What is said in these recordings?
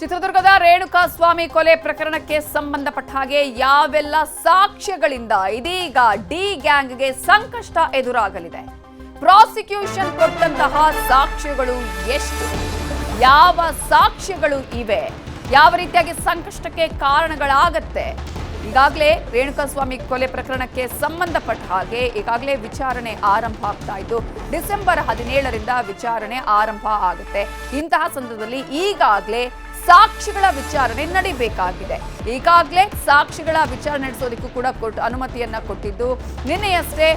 ಚಿತ್ರದುರ್ಗದ ರೇಣುಕಾಸ್ವಾಮಿ ಕೊಲೆ ಪ್ರಕರಣಕ್ಕೆ ಸಂಬಂಧಪಟ್ಟ ಹಾಗೆ ಯಾವೆಲ್ಲ ಸಾಕ್ಷ್ಯಗಳಿಂದ ಇದೀಗ ಡಿ ಗ್ಯಾಂಗ್ಗೆ ಸಂಕಷ್ಟ ಎದುರಾಗಲಿದೆ? ಪ್ರಾಸಿಕ್ಯೂಷನ್ ಕೊಟ್ಟಂತಹ ಸಾಕ್ಷ್ಯಗಳು ಎಷ್ಟು? ಯಾವ ಸಾಕ್ಷ್ಯಗಳು ಇವೆ? ಯಾವ ರೀತಿಯಾಗಿ ಸಂಕಷ್ಟಕ್ಕೆ ಕಾರಣಗಳಾಗತ್ತೆ? ಈಗಾಗಲೇ ರೇಣುಕಾಸ್ವಾಮಿ ಕೊಲೆ ಪ್ರಕರಣಕ್ಕೆ ಸಂಬಂಧಪಟ್ಟ ಹಾಗೆ ಈಗಾಗಲೇ ವಿಚಾರಣೆ ಆರಂಭ ಆಗ್ತಾ ಇದ್ದು ಡಿಸೆಂಬರ್ 17ರಿಂದ ವಿಚಾರಣೆ ಆರಂಭ ಆಗುತ್ತೆ. ಇಂತಹ ಸಂದರ್ಭದಲ್ಲಿ ಈಗಾಗಲೇ ಸಾಕ್ಷಿಗಳ ವಿಚಾರಣೆ ನಡೀಬೇಕಾಗಿದೆ. ಈಗಾಗಲೇ ಸಾಕ್ಷಿಗಳ ವಿಚಾರಣೆ ನಡೆಸೋದಕ್ಕೂ ಕೂಡ ಕೋರ್ಟ್ ಅನುಮತಿಯನ್ನ ಕೊಟ್ಟಿದ್ದು ನಿನ್ನೆಯಷ್ಟೇ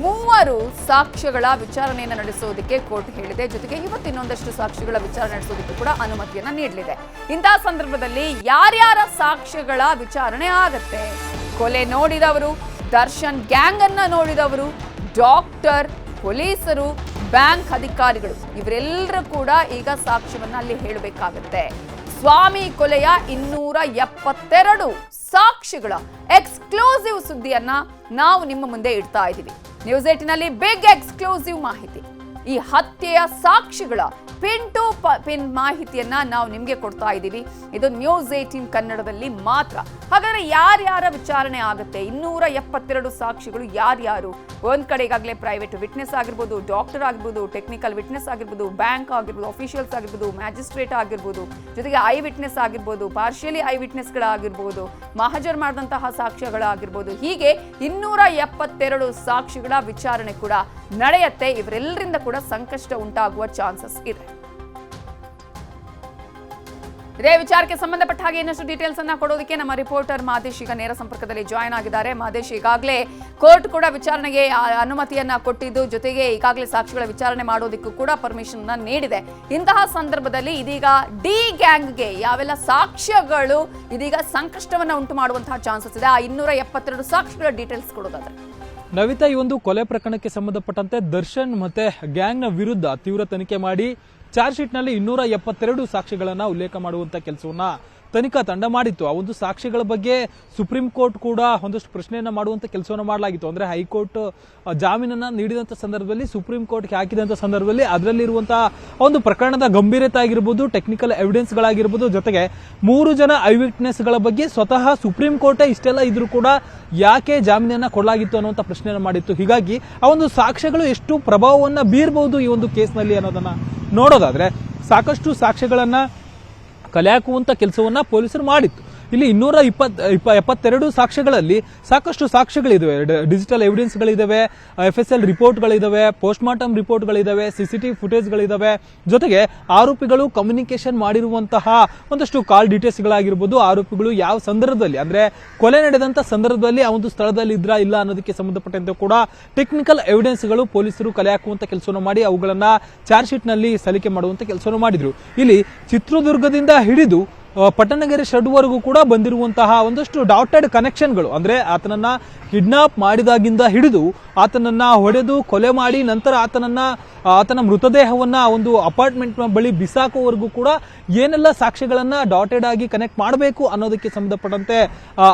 3 ಸಾಕ್ಷ್ಯಗಳ ವಿಚಾರಣೆಯನ್ನು ನಡೆಸೋದಕ್ಕೆ ಕೋರ್ಟ್ ಹೇಳಿದೆ. ಜೊತೆಗೆ ಇವತ್ತು ಇನ್ನೊಂದಷ್ಟು ಸಾಕ್ಷಿಗಳ ವಿಚಾರಣೆ ನಡೆಸೋದಕ್ಕೂ ಕೂಡ ಅನುಮತಿಯನ್ನ ನೀಡಲಿದೆ. ಇಂತಹ ಸಂದರ್ಭದಲ್ಲಿ ಯಾರ್ಯಾರ ಸಾಕ್ಷ್ಯಗಳ ವಿಚಾರಣೆ ಆಗತ್ತೆ? ಕೊಲೆ ನೋಡಿದವರು, ದರ್ಶನ್ ಗ್ಯಾಂಗ್ ಅನ್ನ ನೋಡಿದವರು, ಡಾಕ್ಟರ್, ಪೊಲೀಸರು, ಬ್ಯಾಂಕ್ ಅಧಿಕಾರಿಗಳು ಇವರೆಲ್ಲರೂ ಕೂಡ ಈಗ ಸಾಕ್ಷ್ಯವನ್ನ ಅಲ್ಲಿ ಹೇಳಬೇಕಾಗತ್ತೆ. ಸ್ವಾಮಿ ಕೊಲೆಯ 272 ಸಾಕ್ಷಿಗಳ ಎಕ್ಸ್ಕ್ಲೂಸಿವ್ ಸುದ್ದಿಯನ್ನ ನಾವು ನಿಮ್ಮ ಮುಂದೆ ಇಡ್ತಾ ಇದ್ದೀವಿ. ನ್ಯೂಸ್ 18ನಲ್ಲಿ ಬಿಗ್ ಎಕ್ಸ್ಕ್ಲೂಸಿವ್ ಮಾಹಿತಿ. ಈ ಹತ್ಯೆಯ ಸಾಕ್ಷಿಗಳ ಪಿನ್ ಟು ಪಿನ್ ಮಾಹಿತಿಯನ್ನ ನಾವು ನಿಮಗೆ ಕೊಡ್ತಾ ಇದ್ದೀವಿ. ಇದು ನ್ಯೂಸ್ 18 ಕನ್ನಡದಲ್ಲಿ ಮಾತ್ರ. ಹಾಗಾದ್ರೆ ಯಾರ್ಯಾರ ವಿಚಾರಣೆ ಆಗುತ್ತೆ? 272 ಸಾಕ್ಷಿಗಳು ಯಾರ್ಯಾರು? ಒಂದ್ ಕಡೆ ಈಗಾಗಲೇ ಪ್ರೈವೇಟ್ ವಿಟ್ನೆಸ್ ಆಗಿರ್ಬೋದು, ಡಾಕ್ಟರ್ ಆಗಿರ್ಬೋದು, ಟೆಕ್ನಿಕಲ್ ವಿಟ್ನೆಸ್ ಆಗಿರ್ಬೋದು, ಬ್ಯಾಂಕ್ ಆಗಿರ್ಬೋದು, ಅಫಿಷಿಯಲ್ಸ್ ಆಗಿರ್ಬೋದು, ಮ್ಯಾಜಿಸ್ಟ್ರೇಟ್ ಆಗಿರ್ಬೋದು, ಜೊತೆಗೆ ಐ ವಿಟ್ನೆಸ್ ಆಗಿರ್ಬೋದು, ಪಾರ್ಷಿಯಲಿ ಐ ವಿಟ್ನೆಸ್ಗಳಾಗಿರ್ಬೋದು, ಮಹಜರ್ ಮಾಡಿದಂತಹ ಸಾಕ್ಷ್ಯಗಳಾಗಿರ್ಬೋದು, ಹೀಗೆ 272 ಸಾಕ್ಷಿಗಳ ವಿಚಾರಣೆ ಕೂಡ ನಡೆಯುತ್ತೆ. ಇವರೆಲ್ಲರಿಂದ ಕೂಡ ಸಂಕಷ್ಟ ಉಂಟಾಗುವ ಚಾನ್ಸಸ್ ಇದೆ. ಇದೇ ವಿಚಾರಕ್ಕೆ ಸಂಬಂಧಪಟ್ಟ ಹಾಗೆ ಇನ್ನಷ್ಟು ಡೀಟೇಲ್ಸ್ ಅನ್ನ ಕೊಡೋದಕ್ಕೆ ನಮ್ಮ ರಿಪೋರ್ಟರ್ ಮಾದೇಶ್ ಈಗ ನೇರ ಸಂಪರ್ಕದಲ್ಲಿ ಜಾಯ್ನ್ ಆಗಿದ್ದಾರೆ. ಮಾದೇಶ್, ಈಗಾಗಲೇ ಕೋರ್ಟ್ ಕೂಡ ವಿಚಾರಣೆಗೆ ಅನುಮತಿಯನ್ನ ಕೊಟ್ಟಿದ್ದು, ಜೊತೆಗೆ ಈಗಾಗಲೇ ಸಾಕ್ಷಿಗಳ ವಿಚಾರಣೆ ಮಾಡೋದಕ್ಕೂ ಕೂಡ ಪರ್ಮಿಷನ್ ನೀಡಿದೆ. ಇಂತಹ ಸಂದರ್ಭದಲ್ಲಿ ಇದೀಗ ಡಿ ಗ್ಯಾಂಗ್ಗೆ ಯಾವೆಲ್ಲ ಸಾಕ್ಷ್ಯಗಳು ಇದೀಗ ಸಂಕಷ್ಟವನ್ನ ಉಂಟು ಮಾಡುವಂತಹ ಚಾನ್ಸಸ್ ಇದೆ? ಆ 272 ಸಾಕ್ಷಿಗಳ ಡೀಟೇಲ್ಸ್ ಕೊಡೋದಾದ್ರೆ ನವಿತಾ, ಈ ಒಂದು ಕೊಲೆ ಪ್ರಕರಣಕ್ಕೆ ಸಂಬಂಧಪಟ್ಟಂತೆ ದರ್ಶನ್ ಮತ್ತೆ ಗ್ಯಾಂಗ್ನ ವಿರುದ್ಧ ತೀವ್ರ ತನಿಖೆ ಮಾಡಿ ಚಾರ್ಜ್ ಶೀಟ್ ನಲ್ಲಿ 272 ಸಾಕ್ಷಿಗಳನ್ನ ಉಲ್ಲೇಖ ಮಾಡುವಂತ ಕೆಲಸವನ್ನ ತನಿಖಾ ತಂಡ ಮಾಡಿತ್ತು. ಆ ಒಂದು ಸಾಕ್ಷಿಗಳ ಬಗ್ಗೆ ಸುಪ್ರೀಂ ಕೋರ್ಟ್ ಕೂಡ ಒಂದಷ್ಟು ಪ್ರಶ್ನೆಯನ್ನ ಮಾಡುವಂತ ಕೆಲಸವನ್ನ ಮಾಡಲಾಗಿತ್ತು. ಅಂದ್ರೆ ಹೈಕೋರ್ಟ್ ಜಾಮೀನನ್ನ ನೀಡಿದಂತ ಸಂದರ್ಭದಲ್ಲಿ ಸುಪ್ರೀಂ ಕೋರ್ಟ್ಗೆ ಹಾಕಿದಂತ ಸಂದರ್ಭದಲ್ಲಿ ಅದರಲ್ಲಿರುವಂತಹ ಒಂದು ಪ್ರಕರಣದ ಗಂಭೀರತೆ ಆಗಿರ್ಬೋದು, ಟೆಕ್ನಿಕಲ್ ಎವಿಡೆನ್ಸ್ ಗಳಾಗಿರ್ಬೋದು, ಜೊತೆಗೆ 3 ಜನ ಐ ವಿಟ್ನೆಸ್ ಗಳ ಬಗ್ಗೆ ಸ್ವತಃ ಸುಪ್ರೀಂ ಕೋರ್ಟೇ ಇಷ್ಟೆಲ್ಲ ಇದ್ರೂ ಕೂಡ ಯಾಕೆ ಜಾಮೀನನ್ನ ಕೊಡಲಾಗಿತ್ತು ಅನ್ನುವಂತ ಪ್ರಶ್ನೆಯನ್ನ ಮಾಡಿತ್ತು. ಹೀಗಾಗಿ ಆ ಒಂದು ಸಾಕ್ಷ್ಯಗಳು ಎಷ್ಟು ಪ್ರಭಾವವನ್ನ ಬೀರಬಹುದು ಈ ಒಂದು ಕೇಸ್ನಲ್ಲಿ ಅನ್ನೋದನ್ನ ನೋಡೋದಾದ್ರೆ ಸಾಕಷ್ಟು ಸಾಕ್ಷ್ಯಗಳನ್ನ ಕಲೆ ಹಾಕುವಂತ ಕೆಲಸವನ್ನ ಪೊಲೀಸರು ಮಾಡಿತ್ತು. ಇಲ್ಲಿ 272 ಸಾಕ್ಷ್ಯಗಳಲ್ಲಿ ಸಾಕಷ್ಟು ಸಾಕ್ಷ್ಯಗಳಿದಾವೆ, ಡಿಜಿಟಲ್ ಎವಿಡೆನ್ಸ್ಗಳಿದಾವೆ, FSL ರಿಪೋರ್ಟ್ಗಳಿದಾವೆ, ಪೋಸ್ಟ್ ಮಾರ್ಟಮ್ ರಿಪೋರ್ಟ್ಗಳಿದಾವೆ, CCTV ಫುಟೇಜ್ಗಳಿದಾವೆ, ಜೊತೆಗೆ ಆರೋಪಿಗಳು ಕಮ್ಯುನಿಕೇಶನ್ ಮಾಡಿರುವಂತಹ ಒಂದಷ್ಟು ಕಾಲ್ ಡೀಟೇಲ್ಸ್ಗಳಾಗಿರ್ಬೋದು, ಆರೋಪಿಗಳು ಯಾವ ಸಂದರ್ಭದಲ್ಲಿ ಅಂದ್ರೆ ಕೊಲೆ ನಡೆದಂತ ಸಂದರ್ಭದಲ್ಲಿ ಆ ಒಂದು ಸ್ಥಳದಲ್ಲಿ ಇದ್ರಾ ಇಲ್ಲ ಅನ್ನೋದಕ್ಕೆ ಸಂಬಂಧಪಟ್ಟಂತೆ ಕೂಡ ಟೆಕ್ನಿಕಲ್ ಎವಿಡೆನ್ಸ್ಗಳು ಪೊಲೀಸರು ಕಲೆ ಹಾಕುವಂತ ಕೆಲಸವನ್ನು ಮಾಡಿ ಅವುಗಳನ್ನ ಚಾರ್ಜ್ ಶೀಟ್ ನಲ್ಲಿ ಸಲ್ಲಿಕೆ ಮಾಡುವಂತ ಕೆಲಸವನ್ನು ಮಾಡಿದ್ರು. ಇಲ್ಲಿ ಚಿತ್ರದುರ್ಗದಿಂದ ಹಿಡಿದು ಪಟ್ಟಣಗೆರೆ ಶೆಡ್ವರೆಗೂ ಕೂಡ ಬಂದಿರುವಂತಹ ಒಂದಷ್ಟು ಡಾಟೆಡ್ ಕನೆಕ್ಷನ್ಗಳು, ಅಂದ್ರೆ ಆತನನ್ನ ಕಿಡ್ನಾಪ್ ಮಾಡಿದಾಗಿಂದ ಹಿಡಿದು ಆತನನ್ನ ಹೊಡೆದು ಕೊಲೆ ಮಾಡಿ ನಂತರ ಆತನ ಮೃತದೇಹವನ್ನ ಒಂದು ಅಪಾರ್ಟ್ಮೆಂಟ್ ಬಳಿ ಬಿಸಾಕುವವರೆಗೂ ಕೂಡ ಏನೆಲ್ಲ ಸಾಕ್ಷ್ಯಗಳನ್ನ ಡಾಟೆಡ್ ಆಗಿ ಕನೆಕ್ಟ್ ಮಾಡಬೇಕು ಅನ್ನೋದಕ್ಕೆ ಸಂಬಂಧಪಟ್ಟಂತೆ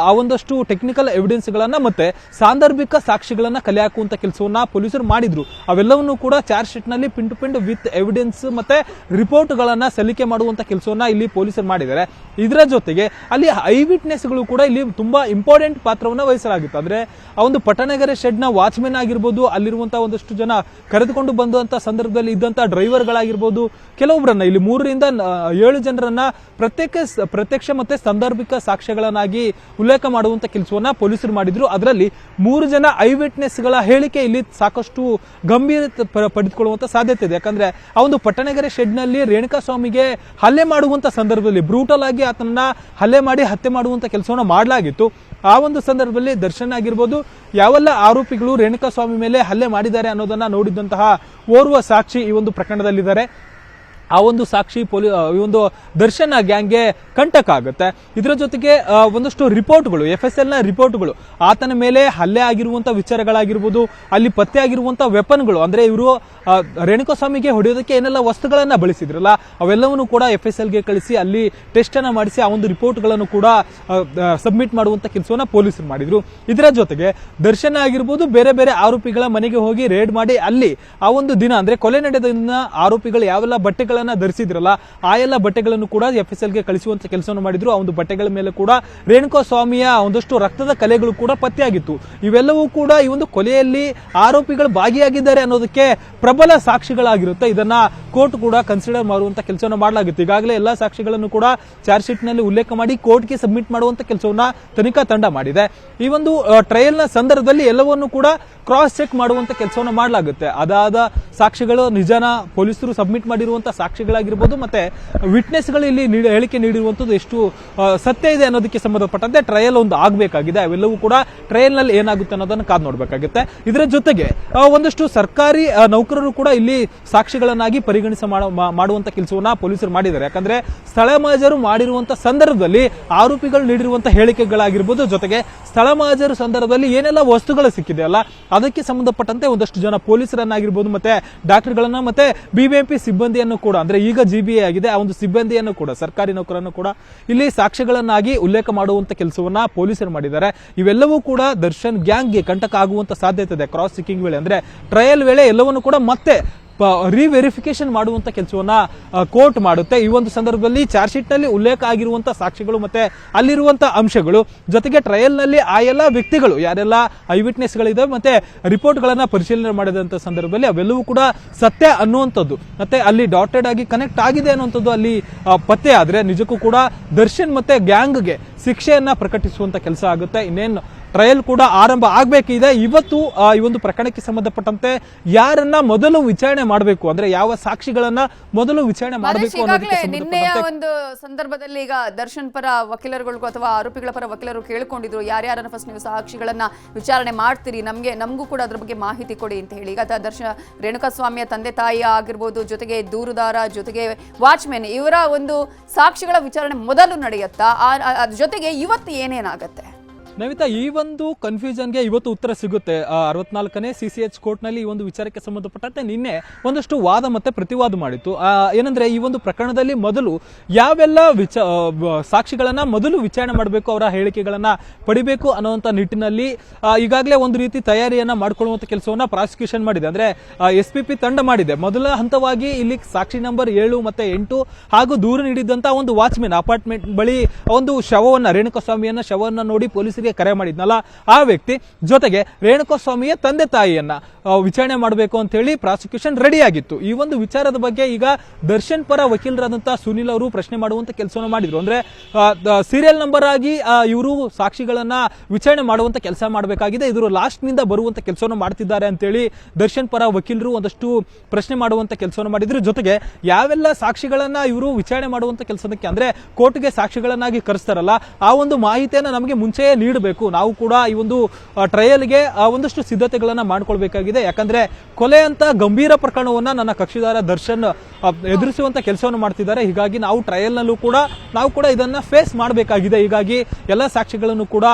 ಆ ಒಂದಷ್ಟು ಟೆಕ್ನಿಕಲ್ ಎವಿಡೆನ್ಸ್ ಗಳನ್ನ ಮತ್ತೆ ಸಾಂದರ್ಭಿಕ ಸಾಕ್ಷಿಗಳನ್ನ ಕಲೆ ಹಾಕುವಂತ ಕೆಲಸವನ್ನ ಪೊಲೀಸರು ಮಾಡಿದ್ರು. ಅವೆಲ್ಲವನ್ನೂ ಕೂಡ ಚಾರ್ಜ್ ಶೀಟ್ ನಲ್ಲಿ pin to pin with evidence ಮತ್ತೆ ರಿಪೋರ್ಟ್ ಗಳನ್ನ ಸಲ್ಲಿಕೆ ಮಾಡುವಂತ ಕೆಲಸವನ್ನ ಇಲ್ಲಿ ಪೊಲೀಸರು ಮಾಡಿದ್ದಾರೆ. ಇದರ ಜೊತೆಗೆ ಅಲ್ಲಿ ಐ ವಿಟ್ನೆಸ್ಗಳು ಕೂಡ ಇಲ್ಲಿ ತುಂಬಾ ಇಂಪಾರ್ಟೆಂಟ್ ಪಾತ್ರವನ್ನ ವಹಿಸಲಾಗಿತ್ತು. ಅಂದ್ರೆ ಆ ಒಂದು ಪಟ್ಟಣಗೆರೆ ಶೆಡ್ ನ ವಾಚ್ಮೆನ್ ಆಗಿರ್ಬೋದು, ಅಲ್ಲಿರುವಂತಹ ಒಂದಷ್ಟು ಜನ ಕರೆದುಕೊಂಡು ಬಂದಂತ ಸಂದರ್ಭದಲ್ಲಿ ಇದ್ದಂತಹ ಡ್ರೈವರ್ಗಳಾಗಿರ್ಬೋದು, ಕೆಲವೊಬ್ಬರನ್ನ ಇಲ್ಲಿ 3 ರಿಂದ 7 ಜನರನ್ನ ಪ್ರತ್ಯಕ್ಷ ಮತ್ತೆ ಸಂದರ್ಭಿಕ ಸಾಕ್ಷ್ಯಗಳನ್ನಾಗಿ ಉಲ್ಲೇಖ ಮಾಡುವಂತ ಕೆಲಸವನ್ನ ಪೊಲೀಸರು ಮಾಡಿದ್ರು. ಅದರಲ್ಲಿ 3 ಜನ ಐ ವಿಟ್ನೆಸ್ ಗಳ ಹೇಳಿಕೆ ಇಲ್ಲಿ ಸಾಕಷ್ಟು ಗಂಭೀರತೆ ಪಡೆದುಕೊಳ್ಳುವಂತ ಸಾಧ್ಯತೆ ಇದೆ. ಯಾಕಂದ್ರೆ ಆ ಒಂದು ಪಟ್ಟಣಗೆರೆ ಶೆಡ್ ನಲ್ಲಿ ರೇಣುಕಾಸ್ವಾಮಿಗೆ ಹಲ್ಲೆ ಮಾಡುವಂತ ಸಂದರ್ಭದಲ್ಲಿ ಬ್ರೂಟಲ್ ಆಗಿ ಆತನನ್ನ ಹಲ್ಲೆ ಮಾಡಿ ಹತ್ಯೆ ಮಾಡುವಂತ ಕೆಲಸವನ್ನ ಮಾಡಲಾಗಿತ್ತು. ಆ ಒಂದು ಸಂದರ್ಭದಲ್ಲಿ ದರ್ಶನ್ ಆಗಿರ್ಬೋದು, ಯಾವೆಲ್ಲ ಆರೋಪಿಗಳು ರೇಣುಕಾಸ್ವಾಮಿ ಮೇಲೆ ಹಲ್ಲೆ ಮಾಡಿದ್ದಾರೆ ಅನ್ನೋದನ್ನ ನೋಡಿದಂತಹ ಓರ್ವ ಸಾಕ್ಷಿ ಈ ಒಂದು ಪ್ರಕರಣದಲ್ಲಿದ್ದಾರೆ. ಆ ಒಂದು ಸಾಕ್ಷಿ ಈ ಒಂದು ದರ್ಶನ್ ಗ್ಯಾಂಗ್ಗೆ ಕಂಟಕ ಆಗುತ್ತೆ. ಇದರ ಜೊತೆಗೆ ಒಂದಷ್ಟು ರಿಪೋರ್ಟ್ಗಳು, FSL ನ ರಿಪೋರ್ಟ್ಗಳು, ಆತನ ಮೇಲೆ ಹಲ್ಲೆ ಆಗಿರುವಂತಹ ವಿಚಾರಗಳಾಗಿರ್ಬೋದು, ಅಲ್ಲಿ ಪತ್ತೆ ಆಗಿರುವಂತಹ ವೆಪನ್ಗಳು, ಅಂದ್ರೆ ಇವರು ರೇಣುಕಾಸ್ವಾಮಿಗೆ ಹೊಡೆಯೋದಕ್ಕೆ ಏನೆಲ್ಲ ವಸ್ತುಗಳನ್ನ ಬಳಸಿದ್ರಲ್ಲ ಅವೆಲ್ಲವನ್ನೂ ಕೂಡ FSL ಗೆ ಕಳಿಸಿ ಅಲ್ಲಿ ಟೆಸ್ಟ್ ಅನ್ನ ಮಾಡಿಸಿ ಆ ಒಂದು ರಿಪೋರ್ಟ್ ಗಳನ್ನು ಕೂಡ ಸಬ್ಮಿಟ್ ಮಾಡುವಂತ ಕೆಲಸವನ್ನ ಪೊಲೀಸರು ಮಾಡಿದ್ರು. ಇದರ ಜೊತೆಗೆ ದರ್ಶನ್ ಆಗಿರ್ಬೋದು, ಬೇರೆ ಬೇರೆ ಆರೋಪಿಗಳ ಮನೆಗೆ ಹೋಗಿ ರೇಡ್ ಮಾಡಿ ಅಲ್ಲಿ ಆ ಒಂದು ದಿನ ಅಂದ್ರೆ ಕೊಲೆ ನಡೆದ ಆರೋಪಿಗಳು ಯಾವೆಲ್ಲ ಬಟ್ಟೆಗಳ ಬಟ್ಟೆಗಳನ್ನ ಧರಿಸಿದ್ರಲ್ಲ ಆ ಎಲ್ಲ ಬಟ್ಟೆಗಳನ್ನು ಕೂಡ FSLಗೆ ಕಳಿಸುವಂತ ಕೆಲಸವನ್ನು ಮಾಡಿದ್ರು. ಆ ಒಂದು ಬಟ್ಟೆಗಳ ಮೇಲೆ ಕೂಡ ರೇಣುಕಾ ಸ್ವಾಮಿಯ ಒಂದಷ್ಟು ರಕ್ತದ ಕಲೆಗಳು ಕೂಡ ಪತ್ತೆಯಾಗಿತ್ತು. ಇವೆಲ್ಲವೂ ಕೂಡ ಈ ಒಂದು ಕೊಲೆಯಲ್ಲಿ ಆರೋಪಿಗಳು ಭಾಗಿಯಾಗಿದ್ದಾರೆ ಅನ್ನೋದಕ್ಕೆ ಪ್ರಬಲ ಸಾಕ್ಷಿಗಳಾಗಿರುತ್ತೆ. ಇದನ್ನ ಕೋರ್ಟ್ ಕೂಡ ಕನ್ಸಿಡರ್ ಮಾಡುವಂತ ಕೆಲಸವನ್ನು ಮಾಡಲಾಗುತ್ತೆ. ಈಗಾಗಲೇ ಎಲ್ಲಾ ಸಾಕ್ಷಿಗಳನ್ನು ಕೂಡ ಚಾರ್ಜ್ ಶೀಟ್ ನಲ್ಲಿ ಉಲ್ಲೇಖ ಮಾಡಿ ಕೋರ್ಟ್ಗೆ ಸಬ್ಮಿಟ್ ಮಾಡುವಂತ ಕೆಲಸವನ್ನ ತನಿಖಾ ತಂಡ ಮಾಡಿದೆ. ಈ ಒಂದು ಟ್ರಯಲ್ ನ ಸಂದರ್ಭದಲ್ಲಿ ಎಲ್ಲವನ್ನು ಕೂಡ ಕ್ರಾಸ್ ಚೆಕ್ ಮಾಡುವಂತ ಕೆಲಸವನ್ನು ಮಾಡಲಾಗುತ್ತೆ. ಅದಾದ ಸಾಕ್ಷಿಗಳು ನಿಜನ ಪೊಲೀಸರು ಸಬ್ಮಿಟ್ ಮಾಡಿರುವಂತಹ ಸಾಕ್ಷಿಗಳಾಗಿರ್ಬೋದು, ಮತ್ತೆ ವಿಟ್ನೆಸ್ ಗಳು ಇಲ್ಲಿ ಹೇಳಿಕೆ ನೀಡಿರುವಂತದ್ದು ಎಷ್ಟು ಸತ್ಯ ಇದೆ ಅನ್ನೋದಕ್ಕೆ ಸಂಬಂಧಪಟ್ಟಂತೆ ಟ್ರಯಲ್ ಒಂದು ಆಗಬೇಕಾಗಿದೆ. ಅವೆಲ್ಲವೂ ಕೂಡ ಟ್ರಯಲ್ ನಲ್ಲಿ ಏನಾಗುತ್ತೆ ಅನ್ನೋದನ್ನು ಕಾದು ನೋಡಬೇಕಾಗುತ್ತೆ. ಇದರ ಜೊತೆಗೆ ಒಂದಷ್ಟು ಸರ್ಕಾರಿ ನೌಕರರು ಕೂಡ ಇಲ್ಲಿ ಸಾಕ್ಷಿಗಳನ್ನಾಗಿ ಪರಿಗಣಿಸ ಮಾಡುವಂತ ಕೆಲಸವನ್ನ ಪೊಲೀಸರು ಮಾಡಿದ್ದಾರೆ. ಯಾಕಂದ್ರೆ ಸ್ಥಳ ಮಹಜರು ಮಾಡಿರುವಂತಹ ಸಂದರ್ಭದಲ್ಲಿ ಆರೋಪಿಗಳು ನೀಡಿರುವಂತಹ ಹೇಳಿಕೆಗಳಾಗಿರ್ಬೋದು, ಜೊತೆಗೆ ಸ್ಥಳ ಮಹಜರು ಸಂದರ್ಭದಲ್ಲಿ ಏನೆಲ್ಲ ವಸ್ತುಗಳು ಸಿಕ್ಕಿದೆ ಅಲ್ಲ ಅದಕ್ಕೆ ಸಂಬಂಧಪಟ್ಟಂತೆ ಒಂದಷ್ಟು ಜನ ಪೊಲೀಸರನ್ನಾಗಿರ್ಬೋದು, ಮತ್ತೆ ಡಾಕ್ಟರ್ಗಳನ್ನ, ಮತ್ತೆ BBMP ಸಿಬ್ಬಂದಿಯನ್ನು ಕೂಡ, ಅಂದ್ರೆ ಈಗ GBA ಆಗಿದೆ ಆ ಒಂದು ಸಿಬ್ಬಂದಿಯನ್ನು ಕೂಡ, ಸರ್ಕಾರಿ ನೌಕರನ್ನು ಕೂಡ ಇಲ್ಲಿ ಸಾಕ್ಷ್ಯಗಳನ್ನಾಗಿ ಉಲ್ಲೇಖ ಮಾಡುವಂತ ಕೆಲಸವನ್ನ ಪೊಲೀಸರು ಮಾಡಿದ್ದಾರೆ. ಇವೆಲ್ಲವೂ ಕೂಡ ದರ್ಶನ್ ಗ್ಯಾಂಗ್ಗೆ ಕಂಟಕ ಆಗುವಂತ ಸಾಧ್ಯತೆ ಇದೆ. ಕ್ರಾಸ್ ಚೆಕಿಂಗ್ ವೇಳೆ ಅಂದ್ರೆ ಟ್ರಯಲ್ ವೇಳೆ ಎಲ್ಲವನ್ನು ಕೂಡ ಮತ್ತೆ ರಿವೆರಿಫಿಕೇಶನ್ ಮಾಡುವಂತ ಕೆಲಸವನ್ನ ಕೋರ್ಟ್ ಮಾಡುತ್ತೆ. ಈ ಒಂದು ಸಂದರ್ಭದಲ್ಲಿ ಚಾರ್ಜ್ ಶೀಟ್ ನಲ್ಲಿ ಉಲ್ಲೇಖ ಆಗಿರುವಂತಹ ಸಾಕ್ಷಿಗಳು ಮತ್ತೆ ಅಲ್ಲಿರುವಂತಹ ಅಂಶಗಳು, ಜೊತೆಗೆ ಟ್ರಯಲ್ ನಲ್ಲಿ ಆ ಎಲ್ಲ ವ್ಯಕ್ತಿಗಳು ಯಾರೆಲ್ಲ ಐ ವಿಟ್ನೆಸ್ ಗಳಿದೆ ಮತ್ತೆ ರಿಪೋರ್ಟ್ ಗಳನ್ನ ಪರಿಶೀಲನೆ ಮಾಡಿದಂತ ಸಂದರ್ಭದಲ್ಲಿ ಅವೆಲ್ಲವೂ ಕೂಡ ಸತ್ಯ ಅನ್ನುವಂಥದ್ದು ಮತ್ತೆ ಅಲ್ಲಿ ಡಾಟೆಡ್ ಆಗಿ ಕನೆಕ್ಟ್ ಆಗಿದೆ ಅನ್ನುವಂಥದ್ದು ಅಲ್ಲಿ ಪತ್ತೆ ಆದ್ರೆ ನಿಜಕ್ಕೂ ಕೂಡ ದರ್ಶನ್ ಮತ್ತೆ ಗ್ಯಾಂಗ್ಗೆ ಶಿಕ್ಷೆಯನ್ನ ಪ್ರಕಟಿಸುವಂತ ಕೆಲಸ ಆಗುತ್ತೆ. ಇನ್ನೇನು ಟ್ರಯಲ್ ಕೂಡ ಆರಂಭ ಆಗಬೇಕಿದೆ. ಇವತ್ತು ಈ ಒಂದು ಪ್ರಕರಣಕ್ಕೆ ಸಂಬಂಧಪಟ್ಟಂತೆ ಯಾರನ್ನ ಮೊದಲು ವಿಚಾರಣೆ ಮಾಡಬೇಕು, ಅಂದ್ರೆ ಯಾವ ಸಾಕ್ಷಿಗಳನ್ನ ಮೊದಲು ವಿಚಾರಣೆ ಮಾಡಬೇಕು ಅನ್ನೋದಕ್ಕೆ ನಿನ್ನೆಯ ಒಂದು ಸಂದರ್ಭದಲ್ಲಿ ಈಗ ದರ್ಶನ್ ಪರ ವಕೀಲರುಗಳಿಗೂ ಅಥವಾ ಆರೋಪಿಗಳ ಪರ ವಕೀಲರು ಕೇಳಿಕೊಂಡಿದ್ರು, ಯಾರ್ಯಾರನ್ನ ಫಸ್ಟ್ ನೀವು ಸಾಕ್ಷಿಗಳನ್ನ ವಿಚಾರಣೆ ಮಾಡ್ತೀರಿ, ನಮಗೂ ಕೂಡ ಅದ್ರ ಬಗ್ಗೆ ಮಾಹಿತಿ ಕೊಡಿ ಅಂತ ಹೇಳಿ. ಈಗ ರೇಣುಕಾ ಸ್ವಾಮಿಯ ತಂದೆ ತಾಯಿ ಆಗಿರ್ಬೋದು, ಜೊತೆಗೆ ದೂರುದಾರ, ಜೊತೆಗೆ ವಾಚ್ಮೆನ್, ಇವರ ಒಂದು ಸಾಕ್ಷಿಗಳ ವಿಚಾರಣೆ ಮೊದಲು ನಡೆಯುತ್ತಾ, ಜೊತೆಗೆ ಇವತ್ತು ಏನೇನಾಗತ್ತೆ ನವಿತಾ? ಈ ಒಂದು ಕನ್ಫ್ಯೂಷನ್ಗೆ ಇವತ್ತು ಉತ್ತರ ಸಿಗುತ್ತೆ. 64ನೇ CCH ಕೋರ್ಟ್ ನಲ್ಲಿ ಈ ಒಂದು ವಿಚಾರಕ್ಕೆ ಸಂಬಂಧಪಟ್ಟಂತೆ ನಿನ್ನೆ ಒಂದಷ್ಟು ವಾದ ಮತ್ತೆ ಪ್ರತಿವಾದ ಮಾಡಿತ್ತು. ಏನಂದ್ರೆ ಈ ಒಂದು ಪ್ರಕರಣದಲ್ಲಿ ಮೊದಲು ಯಾವೆಲ್ಲ ಸಾಕ್ಷಿಗಳನ್ನ ಮೊದಲು ವಿಚಾರಣೆ ಮಾಡಬೇಕು, ಅವರ ಹೇಳಿಕೆಗಳನ್ನ ಪಡಿಬೇಕು ಅನ್ನುವಂತ ನಿಟ್ಟಿನಲ್ಲಿ ಈಗಾಗಲೇ ಒಂದು ರೀತಿ ತಯಾರಿಯನ್ನ ಮಾಡಿಕೊಳ್ಳುವಂತ ಕೆಲಸವನ್ನ ಪ್ರಾಸಿಕ್ಯೂಷನ್ ಮಾಡಿದೆ. ಅಂದ್ರೆ SPP ತಂಡ ಮಾಡಿದೆ. ಮೊದಲ ಹಂತವಾಗಿ ಇಲ್ಲಿ ಸಾಕ್ಷಿ ನಂಬರ್ 7 ಮತ್ತೆ 8 ಹಾಗೂ ದೂರು ನೀಡಿದಂತ ಒಂದು ವಾಚ್ಮೆನ್ ಅಪಾರ್ಟ್ಮೆಂಟ್ ಬಳಿ ಒಂದು ಶವವನ್ನ, ರೇಣುಕಾ ಸ್ವಾಮಿಯನ್ನ ಶವವನ್ನ ನೋಡಿ ಪೊಲೀಸರಿಗೆ ಕರೆ ಮಾಡಿದ್ನಲ್ಲ ಆ ವ್ಯಕ್ತಿ, ಜೊತೆಗೆ ರೇಣುಕಾ ಸ್ವಾಮಿಯ ತಂದೆ ತಾಯಿಯನ್ನ ವಿಚಾರಣೆ ಮಾಡಬೇಕು ಅಂತ ಹೇಳಿ ಪ್ರಾಸಿಕ್ಯೂಷನ್ ರೆಡಿ ಆಗಿತ್ತು. ಈ ಒಂದು ವಿಚಾರದ ಬಗ್ಗೆ ಈಗ ದರ್ಶನ್ ಪರ ವಕೀಲರಾದಂತಹ ಸುನಿಲ್ ಅವರು ಪ್ರಶ್ನೆ ಮಾಡುವಂತ ಕೆಲಸವನ್ನು ಮಾಡಿದ್ರು. ಅಂದ್ರೆ ಸೀರಿಯಲ್ ನಂಬರ್ ಆಗಿ ಇವರು ಸಾಕ್ಷಿಗಳನ್ನ ವಿಚಾರಣೆ ಮಾಡುವಂತ ಕೆಲಸ ಮಾಡಬೇಕಾಗಿದೆ, ಇವರು ಲಾಸ್ಟ್ ನಿಂದ ಬರುವಂತ ಕೆಲಸವನ್ನು ಮಾಡ್ತಿದ್ದಾರೆ ಅಂತೇಳಿ ದರ್ಶನ್ ಪರ ವಕೀಲರು ಒಂದಷ್ಟು ಪ್ರಶ್ನೆ ಮಾಡುವಂತ ಕೆಲಸವನ್ನು ಮಾಡಿದ್ರು. ಜೊತೆಗೆ ಯಾವೆಲ್ಲ ಸಾಕ್ಷಿಗಳನ್ನ ಇವರು ವಿಚಾರಣೆ ಮಾಡುವಂತ ಕೆಲಸಕ್ಕೆ, ಅಂದ್ರೆ ಕೋರ್ಟ್ಗೆ ಸಾಕ್ಷಿಗಳನ್ನಾಗಿ ಕರೆಸ್ತಾರಲ್ಲ ಆ ಒಂದು ಮಾಹಿತಿಯನ್ನ ನಮಗೆ ಮುಂಚೆಯೇ ನೀಡಬೇಕು. ನಾವು ಕೂಡ ಈ ಒಂದು ಟ್ರಯಲ್ಗೆ ಒಂದಷ್ಟು ಸಿದ್ಧತೆಗಳನ್ನ ಮಾಡ್ಕೊಳ್ಬೇಕಾಗಿದೆ. ಯಾಕಂದ್ರೆ ಕೊಲೆ ಅಂತ ಗಂಭೀರ ಪ್ರಕರಣವನ್ನ ನನ್ನ ಕಕ್ಷಿದಾರ ದರ್ಶನ್ ಎದುರಿಸುವಂತ ಕೆಲಸವನ್ನು ಮಾಡ್ತಿದ್ದಾರೆ. ಹೀಗಾಗಿ ನಾವು ಟ್ರಯಲ್ ನಲ್ಲೂ ಕೂಡ ಇದನ್ನ ಫೇಸ್ ಮಾಡಬೇಕಾಗಿದೆ. ಹೀಗಾಗಿ ಎಲ್ಲ ಸಾಕ್ಷಿಗಳನ್ನು ಕೂಡ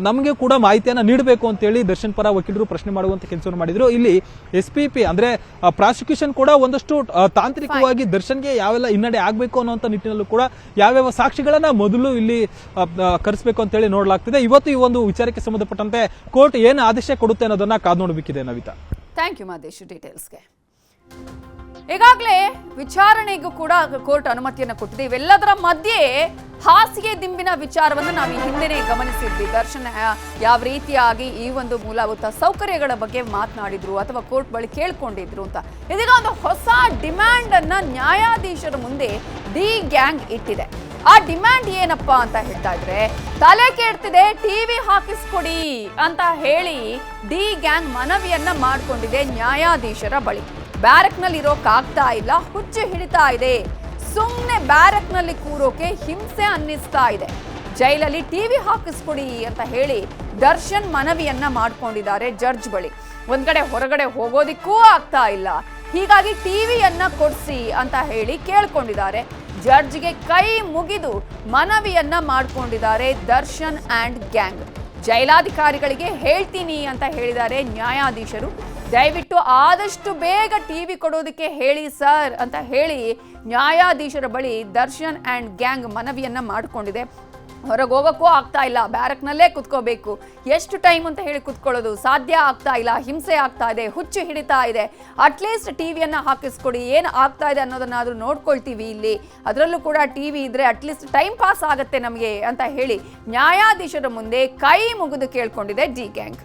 ನಮಗೆ ಕೂಡ ಮಾಹಿತಿಯನ್ನ ನೀಡಬೇಕು ಅಂತ ಹೇಳಿ ದರ್ಶನ್ ಪರ ವಕೀಲರು ಪ್ರಶ್ನೆ ಮಾಡುವಂತ ಕೆಲಸವನ್ನು ಮಾಡಿದ್ರು. ಇಲ್ಲಿ SPP ಅಂದ್ರೆ ಪ್ರಾಸಿಕ್ಯೂಷನ್ ಕೂಡ ಒಂದಷ್ಟು ತಾಂತ್ರಿಕವಾಗಿ ದರ್ಶನ್ಗೆ ಯಾವೆಲ್ಲ ಹಿನ್ನಡೆ ಆಗ್ಬೇಕು ಅನ್ನುವಂತ ನಿಟ್ಟಿನಲ್ಲೂ ಕೂಡ ಯಾವ್ಯಾವ ಸಾಕ್ಷಿಗಳನ್ನ ಮೊದಲು ಇಲ್ಲಿ ಕರೆಸಬೇಕು ಅಂತ ಹೇಳಿ ನೋಡಲಾಗ್ತಿದೆ. ಇವತ್ತು ಈ ಒಂದು ವಿಚಾರಕ್ಕೆ ಸಂಬಂಧಪಟ್ಟಂತೆ ಕೋರ್ಟ್ ಏನು ಆದೇಶ ಕೊಡುತ್ತೆ ಅನ್ನೋದನ್ನ ಕಾದು ನೋಡಬೇಕಿದೆ. ನವಿತಾ, ಥ್ಯಾಂಕ್ ಯು ಮಾದೇಶ್ ಡೀಟೇಲ್ಸ್ಗೆ. ಈಗಾಗಲೇ ವಿಚಾರಣೆಗೂ ಕೂಡ ಕೋರ್ಟ್ ಅನುಮತಿಯನ್ನು ಕೊಟ್ಟಿದೆ. ಇವೆಲ್ಲದರ ಮಧ್ಯೆ ಹಾಸಿಗೆ ದಿಂಬಿನ ವಿಚಾರವನ್ನು ನಾವು ಈ ಹಿಂದೆನೇ ಗಮನಿಸಿದ್ವಿ. ದರ್ಶನ್ ಯಾವ ರೀತಿಯಾಗಿ ಈ ಒಂದು ಮೂಲಭೂತ ಸೌಕರ್ಯಗಳ ಬಗ್ಗೆ ಮಾತನಾಡಿದ್ರು ಅಥವಾ ಕೋರ್ಟ್ ಬಳಿ ಕೇಳ್ಕೊಂಡಿದ್ರು ಅಂತ. ಇದೀಗ ಒಂದು ಹೊಸ ಡಿಮ್ಯಾಂಡ್ ಅನ್ನ ನ್ಯಾಯಾಧೀಶರ ಮುಂದೆ ಡಿ ಗ್ಯಾಂಗ್ ಇಟ್ಟಿದೆ. ಆ ಡಿಮ್ಯಾಂಡ್ ಏನಪ್ಪಾ ಅಂತ ಹೇಳ್ತಾ ಇದ್ರೆ, ತಲೆ ಕೆಡ್ತಿದೆ, ಟಿವಿ ಹಾಕಿಸ್ಕೊಡಿ ಅಂತ ಹೇಳಿ ಡಿ ಗ್ಯಾಂಗ್ ಮನವಿಯನ್ನ ಮಾಡ್ಕೊಂಡಿದೆ ನ್ಯಾಯಾಧೀಶರ ಬಳಿ. ಬ್ಯಾರಕ್ ನಲ್ಲಿ ಇರೋಕಾಗ್ತಾ ಇಲ್ಲ, ಹುಚ್ಚು ಹಿಡಿತಾ ಇದೆ, ಸುಮ್ಮನೆ ಬ್ಯಾರಕ್ ನಲ್ಲಿ ಕೂರೋಕೆ ಹಿಂಸೆ ಅನ್ನಿಸ್ತಾ ಇದೆ, ಜೈಲಲ್ಲಿ ಟಿವಿ ಹಾಕಿಸ್ಕೊಡಿ ಅಂತ ಹೇಳಿ ದರ್ಶನ್ ಮನವಿಯನ್ನ ಮಾಡ್ಕೊಂಡಿದ್ದಾರೆ ಜಡ್ಜ್ ಬಳಿ. ಒಂದ್ ಕಡೆ ಹೊರಗಡೆ ಹೋಗೋದಿಕ್ಕೂ ಆಗ್ತಾ ಇಲ್ಲ, ಹೀಗಾಗಿ ಟಿವಿಯನ್ನ ಕೊಡ್ಸಿ ಅಂತ ಹೇಳಿ ಕೇಳ್ಕೊಂಡಿದ್ದಾರೆ. ಜಡ್ಜ್ಗೆ ಕೈ ಮುಗಿದು ಮನವಿಯನ್ನ ಮಾಡ್ಕೊಂಡಿದ್ದಾರೆ ದರ್ಶನ್ ಅಂಡ್ ಗ್ಯಾಂಗ್. ಜೈಲಾಧಿಕಾರಿಗಳಿಗೆ ಹೇಳ್ತೀನಿ ಅಂತ ಹೇಳಿದ್ದಾರೆ ನ್ಯಾಯಾಧೀಶರು. ದಯವಿಟ್ಟು ಆದಷ್ಟು ಬೇಗ ಟಿವಿ ಕೊಡೋದಕ್ಕೆ ಹೇಳಿ ಸರ್ ಅಂತ ಹೇಳಿ ನ್ಯಾಯಾಧೀಶರ ಬಳಿ ದರ್ಶನ್ ಅಂಡ್ ಗ್ಯಾಂಗ್ ಮನವಿಯನ್ನ ಮಾಡಿಕೊಂಡಿದೆ. ಹೊರಗೆ ಹೋಗೋಕ್ಕೂ ಆಗ್ತಾ ಇಲ್ಲ, ಬ್ಯಾರಕ್ನಲ್ಲೇ ಕುತ್ಕೋಬೇಕು. ಎಷ್ಟು ಟೈಮ್ ಅಂತ ಹೇಳಿ ಕುತ್ಕೊಳ್ಳೋದು ಸಾಧ್ಯ ಆಗ್ತಾ ಇಲ್ಲ, ಹಿಂಸೆ ಆಗ್ತಾ ಇದೆ, ಹುಚ್ಚು ಹಿಡಿತಾ ಇದೆ. ಅಟ್ಲೀಸ್ಟ್ ಟಿವಿಯನ್ನ ಹಾಕಿಸ್ಕೊಡಿ, ಏನು ಆಗ್ತಾ ಇದೆ ಅನ್ನೋದನ್ನಾದ್ರೂ ನೋಡ್ಕೊಳ್ತೀವಿ ಇಲ್ಲಿ, ಅದರಲ್ಲೂ ಕೂಡ ಟಿವಿ ಇದ್ರೆ ಅಟ್ಲೀಸ್ಟ್ ಟೈಮ್ ಪಾಸ್ ಆಗುತ್ತೆ ನಮಗೆ ಅಂತ ಹೇಳಿ ನ್ಯಾಯಾಧೀಶರ ಮುಂದೆ ಕೈ ಮುಗಿದು ಕೇಳ್ಕೊಂಡಿದೆ ಡಿ ಗ್ಯಾಂಗ್.